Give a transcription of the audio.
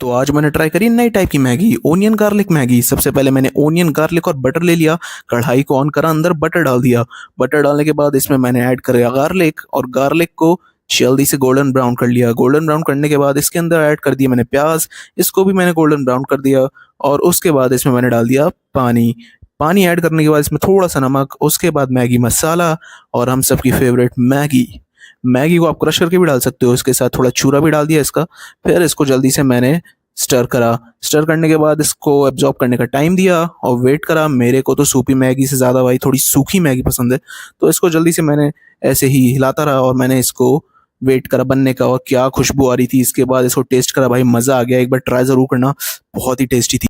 तो आज मैंने ट्राई करी नई टाइप की मैगी, ओनियन गार्लिक मैगी। सबसे पहले मैंने ओनियन गार्लिक और बटर ले लिया, कढ़ाई को ऑन करा, अंदर बटर डाल दिया। बटर डालने के बाद इसमें मैंने ऐड किया गार्लिक, और गार्लिक को जल्दी से गोल्डन ब्राउन कर लिया। गोल्डन ब्राउन करने के बाद इसके अंदर ऐड कर दिया मैंने प्याज, इसको भी मैंने गोल्डन ब्राउन कर दिया। और उसके बाद इसमें मैंने डाल दिया पानी। पानी ऐड करने के बाद इसमें थोड़ा सा नमक, उसके बाद मैगी मसाला और हम सबकी फेवरेट मैगी। मैगी को आप क्रश करके भी डाल सकते हो, इसके साथ थोड़ा चूरा भी डाल दिया इसका। फिर इसको जल्दी से मैंने स्टर करा। स्टर करने के बाद इसको एब्जॉर्ब करने का टाइम दिया और वेट करा। मेरे को तो सूपी मैगी से ज़्यादा भाई थोड़ी सूखी मैगी पसंद है, तो इसको जल्दी से मैंने ऐसे ही हिलाता रहा और मैंने इसको वेट करा बनने का। और क्या खुशबू आ रही थी! इसके बाद इसको टेस्ट करा, भाई मज़ा आ गया। एक बार ट्राई ज़रूर करना, बहुत ही टेस्टी थी।